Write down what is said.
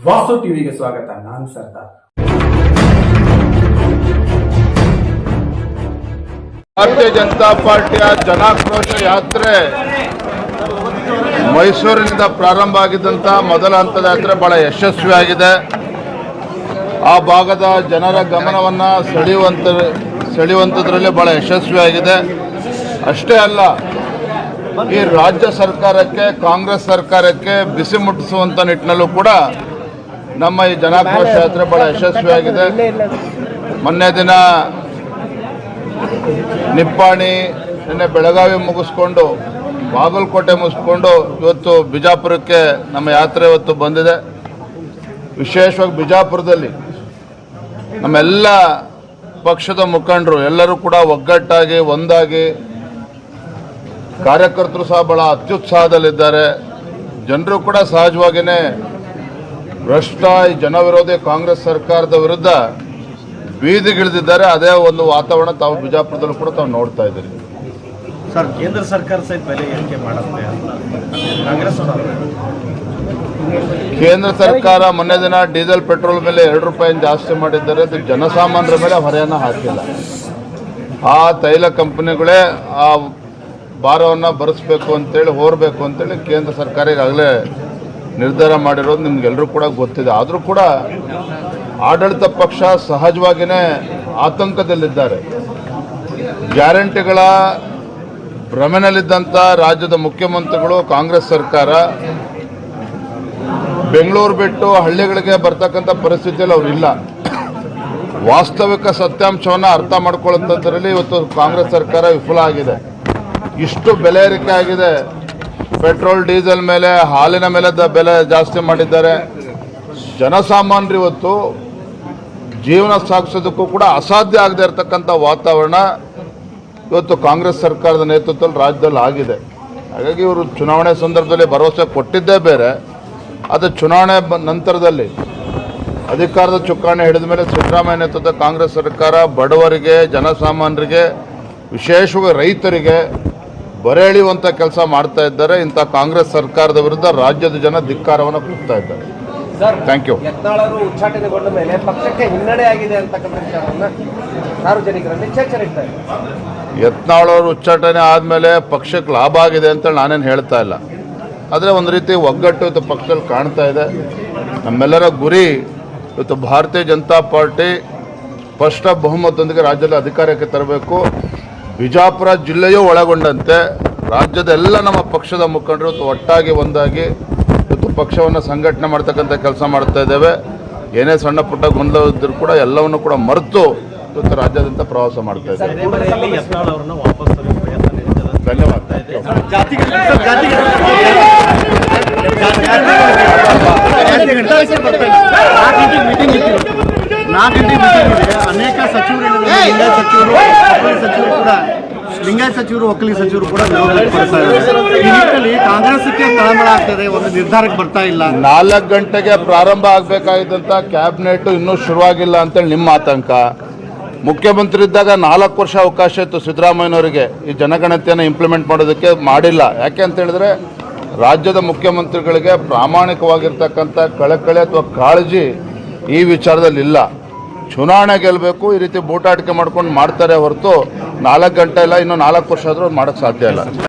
ವಾಸು ಟಿವಿಗೆ ಸ್ವಾಗತ. ನಾನು ಸರ್ದಾರ್. ಭಾರತೀಯ ಜನತಾ ಪಾರ್ಟಿಯ ಜನಾಕ್ರೋಶ ಯಾತ್ರೆ ಮೈಸೂರಿನಿಂದ ಪ್ರಾರಂಭ ಆಗಿದ್ದಂಥ ಮೊದಲ ಹಂತದ ಯಾತ್ರೆ ಬಹಳ ಯಶಸ್ವಿಯಾಗಿದೆ. ಆ ಭಾಗದ ಜನರ ಗಮನವನ್ನು ಸೆಳೆಯುವಂಥದ್ರಲ್ಲಿ ಬಹಳ ಯಶಸ್ವಿಯಾಗಿದೆ. ಅಷ್ಟೇ ಅಲ್ಲ, ಈ ರಾಜ್ಯ ಸರ್ಕಾರಕ್ಕೆ, ಕಾಂಗ್ರೆಸ್ ಸರ್ಕಾರಕ್ಕೆ ಬಿಸಿ ಮುಟ್ಟಿಸುವಂಥ ನಿಟ್ಟಿನಲ್ಲೂ ಕೂಡ ನಮ್ಮ ಈ ಜನಾಕ್ರೋಶ ಯಾತ್ರೆ ಬಹಳ ಯಶಸ್ವಿಯಾಗಿದೆ. ಮೊನ್ನೆ ದಿನ ನಿಪ್ಪಾಣಿ, ನಿನ್ನೆ ಬೆಳಗಾವಿ ಮುಗಿಸ್ಕೊಂಡು ಬಾಗಲಕೋಟೆ ಮುಗಿಸ್ಕೊಂಡು ಇವತ್ತು ಬಿಜಾಪುರಕ್ಕೆ ನಮ್ಮ ಯಾತ್ರೆ ಇವತ್ತು ಬಂದಿದೆ. ವಿಶೇಷವಾಗಿ ಬಿಜಾಪುರದಲ್ಲಿ ನಮ್ಮೆಲ್ಲ ಪಕ್ಷದ ಮುಖಂಡರು ಎಲ್ಲರೂ ಕೂಡ ಒಗ್ಗಟ್ಟಾಗಿ ಒಂದಾಗಿ, ಕಾರ್ಯಕರ್ತರು ಸಹ ಬಹಳ ಅತ್ಯುತ್ಸಾಹದಲ್ಲಿದ್ದಾರೆ. ಜನರು ಕೂಡ ಸಹಜವಾಗಿಯೇ ಭ್ರಷ್ಟ ಜನವಿರೋಧಿ ಕಾಂಗ್ರೆಸ್ ಸರ್ಕಾರದ ವಿರುದ್ಧ ಬೀದಿಗಿಳಿದಿದ್ದಾರೆ. ಅದೇ ಒಂದು ವಾತಾವರಣ ತಾವು ಬಿಜಾಪುರದಲ್ಲೂ ಕೂಡ ತಾವು ನೋಡ್ತಾ ಇದ್ದೀರಿ. ಸರ್, ಕೇಂದ್ರ ಸರ್ಕಾರ ಸಹಿತ ಬೆಲೆ ಏರಿಕೆ ಮಾಡುತ್ತೆ ಕಾಂಗ್ರೆಸ್ ಕೇಂದ್ರ ಸರ್ಕಾರ ಮೊನ್ನೆ ದಿನ ಡೀಸೆಲ್ ಪೆಟ್ರೋಲ್ ಮೇಲೆ 2 ರೂಪಾಯಿ ಜಾಸ್ತಿ ಮಾಡಿದ್ದಾರೆ. ಅದು ಜನಸಾಮಾನ್ಯರ ಮೇಲೆ ಹೊರೆಯನ್ನು ಹಾಕಿಲ್ಲ. ಆ ತೈಲ ಕಂಪನಿಗಳೇ ಆ ಭಾರವನ್ನು ಭರಿಸಬೇಕು ಅಂತೇಳಿ, ಹೋರಬೇಕು ಅಂತೇಳಿ ಕೇಂದ್ರ ಸರ್ಕಾರ ಈಗಾಗಲೇ ನಿರ್ಧಾರ ಮಾಡಿರೋದು ನಿಮ್ಗೆಲ್ಲರೂ ಕೂಡ ಗೊತ್ತಿದೆ. ಆದರೂ ಕೂಡ ಆಡಳಿತ ಪಕ್ಷ ಸಹಜವಾಗಿಯೇ ಆತಂಕದಲ್ಲಿದ್ದಾರೆ. ಗ್ಯಾರಂಟಿಗಳ ಭ್ರಮೆನಲ್ಲಿದ್ದಂಥ ರಾಜ್ಯದ ಮುಖ್ಯಮಂತ್ರಿಗಳು, ಕಾಂಗ್ರೆಸ್ ಸರ್ಕಾರ ಬೆಂಗಳೂರು ಬಿಟ್ಟು ಹಳ್ಳಿಗಳಿಗೆ ಬರ್ತಕ್ಕಂಥ ಪರಿಸ್ಥಿತಿಯಲ್ಲಿ ಅವರಿಲ್ಲ. ವಾಸ್ತವಿಕ ಸತ್ಯಾಂಶವನ್ನು ಅರ್ಥ ಮಾಡ್ಕೊಳ್ಳುವಂಥದ್ರಲ್ಲಿ ಇವತ್ತು ಕಾಂಗ್ರೆಸ್ ಸರ್ಕಾರ ವಿಫಲ ಆಗಿದೆ. ಇಷ್ಟು ಬೆಲೆ ಏರಿಕೆ ಆಗಿದೆ. ಪೆಟ್ರೋಲ್, ಡೀಸೆಲ್ ಮೇಲೆ, ಹಾಲಿನ ಮೇಲೆ ಬೆಲೆ ಜಾಸ್ತಿ ಮಾಡಿದ್ದಾರೆ. ಜನಸಾಮಾನ್ಯರು ಇವತ್ತು ಜೀವನ ಸಾಗಿಸೋದಕ್ಕೂ ಕೂಡ ಅಸಾಧ್ಯ ಆಗದೆ ಇರತಕ್ಕಂಥ ವಾತಾವರಣ ಇವತ್ತು ಕಾಂಗ್ರೆಸ್ ಸರ್ಕಾರದ ನೇತೃತ್ವದಲ್ಲಿ ರಾಜ್ಯದಲ್ಲಿ ಆಗಿದೆ. ಹಾಗಾಗಿ ಇವರು ಚುನಾವಣೆ ಸಂದರ್ಭದಲ್ಲಿ ಭರವಸೆ ಕೊಟ್ಟಿದ್ದೇ ಬೇರೆ. ಅದು ಚುನಾವಣೆ ನಂತರದಲ್ಲಿ ಅಧಿಕಾರದ ಚುಕ್ಕಾಣಿ ಹಿಡಿದ ಮೇಲೆ ಸಿದ್ದರಾಮಯ್ಯ ನೇತೃತ್ವದ ಕಾಂಗ್ರೆಸ್ ಸರ್ಕಾರ ಬಡವರಿಗೆ, ಜನಸಾಮಾನ್ಯರಿಗೆ, ವಿಶೇಷವಾಗಿ ರೈತರಿಗೆ ಬರೆ ಎಳೆಯುವಂಥ ಕೆಲಸ ಮಾಡ್ತಾ ಇದ್ದಾರೆ. ಇಂಥ ಕಾಂಗ್ರೆಸ್ ಸರ್ಕಾರದ ವಿರುದ್ಧ ರಾಜ್ಯದ ಜನ ಧಿಕ್ಕಾರವನ್ನು ಕೂಗ್ತಾ ಇದ್ದಾರೆ. Thank you. ಯತ್ನಾಳರು ಉಚ್ಚಾಟನೆಗೊಂಡ ಮೇಲೆ ಪಕ್ಷಕ್ಕೆ ಹಿನ್ನಡೆ ಆಗಿದೆ ಅಂತಕ್ಕಂಥ ವಿಚಾರವನ್ನು ಸಾರ್ವಜನಿಕರಲ್ಲಿ ಚರ್ಚೆ ನಡೀತಾ ಇದೆ. ಯತ್ನಾಳವರು ಉಚ್ಚಾಟನೆ ಆದಮೇಲೆ ಪಕ್ಷಕ್ಕೆ ಲಾಭ ಆಗಿದೆ ಅಂತೇಳಿ ನಾನೇನು ಹೇಳ್ತಾ ಇಲ್ಲ. ಆದರೆ ಒಂದು ರೀತಿ ಒಗ್ಗಟ್ಟು ಇವತ್ತು ಪಕ್ಷದಲ್ಲಿ ಕಾಣ್ತಾ ಇದೆ. ನಮ್ಮೆಲ್ಲರ ಗುರಿ ಇವತ್ತು ಭಾರತೀಯ ಜನತಾ ಪಾರ್ಟಿ ಸ್ಪಷ್ಟ ಬಹುಮತದೊಂದಿಗೆ ರಾಜ್ಯದಲ್ಲಿ ಅಧಿಕಾರಕ್ಕೆ ತರಬೇಕು. ಬಿಜಾಪುರ ಜಿಲ್ಲೆಯೂ ಒಳಗೊಂಡಂತೆ ರಾಜ್ಯದ ಎಲ್ಲ ನಮ್ಮ ಪಕ್ಷದ ಮುಖಂಡರು ಇವತ್ತು ಒಟ್ಟಾಗಿ ಒಂದಾಗಿ ಇವತ್ತು ಪಕ್ಷವನ್ನು ಸಂಘಟನೆ ಮಾಡ್ತಕ್ಕಂಥ ಕೆಲಸ ಮಾಡ್ತಾ ಇದ್ದೇವೆ. ಏನೇ ಸಣ್ಣ ಪುಟ್ಟ ಗೊಂದಲ ಇದ್ದರೂ ಕೂಡ ಎಲ್ಲವನ್ನು ಕೂಡ ಮರೆತು ಇವತ್ತು ರಾಜ್ಯಾದ್ಯಂತ ಪ್ರವಾಸ ಮಾಡ್ತಾ ಇದ್ದೇವೆ. ಧನ್ಯವಾದ. ಅನೇಕ ಸಚಿವರು ಕೂಡ ಲಿಂಗಾಯತ ಸಚಿವರು, ಒಕ್ಕಲಿಗ ಸಚಿವರು ಕೂಡ ವಿರೋಧ ವ್ಯಕ್ತಪಡಿಸ್ತಾ ಇದ್ದಾರೆ. ಈ ನಿಟ್ಟಿನಲ್ಲಿ ಕಾಂಗ್ರೆಸ್ಗೆ ತಳಮಳ ಆಗ್ತದೆ, ಒಂದು ನಿರ್ಧಾರಕ್ಕೆ ಬರ್ತಾ ಇಲ್ಲ. 4 ಗಂಟೆಗೆ ಪ್ರಾರಂಭ ಆಗಬೇಕಾಗಿದ್ದಂಥ ಕ್ಯಾಬಿನೆಟ್ ಇನ್ನೂ ಶುರುವಾಗಿಲ್ಲ ಅಂತೇಳಿ ನಿಮ್ಮ ಆತಂಕ. ಮುಖ್ಯಮಂತ್ರಿ ಇದ್ದಾಗ 4 ವರ್ಷ ಅವಕಾಶ ಇತ್ತು ಸಿದ್ದರಾಮಯ್ಯನವರಿಗೆ ಈ ಜನಗಣತಿಯನ್ನು ಇಂಪ್ಲಿಮೆಂಟ್ ಮಾಡೋದಕ್ಕೆ, ಮಾಡಿಲ್ಲ. ಯಾಕೆ ಅಂತ ಹೇಳಿದ್ರೆ ರಾಜ್ಯದ ಮುಖ್ಯಮಂತ್ರಿಗಳಿಗೆ ಪ್ರಾಮಾಣಿಕವಾಗಿರ್ತಕ್ಕಂಥ ಕಳಕಳಿ ಅಥವಾ ಕಾಳಜಿ ಈ ವಿಚಾರದಲ್ಲಿ ಇಲ್ಲ. ಚುನಾವಣೆ ಗೆಲ್ಲಬೇಕು, ಈ ರೀತಿ ಬೂಟಾಟಿಕೆ ಮಾಡ್ಕೊಂಡು ಮಾಡ್ತಾರೆ ಹೊರತು 4 ಗಂಟೆ ಇಲ್ಲ, ಇನ್ನೂ 4 ವರ್ಷ ಆದರೂ ಮಾಡೋಕ್ಕೆ ಸಾಧ್ಯ ಇಲ್ಲ.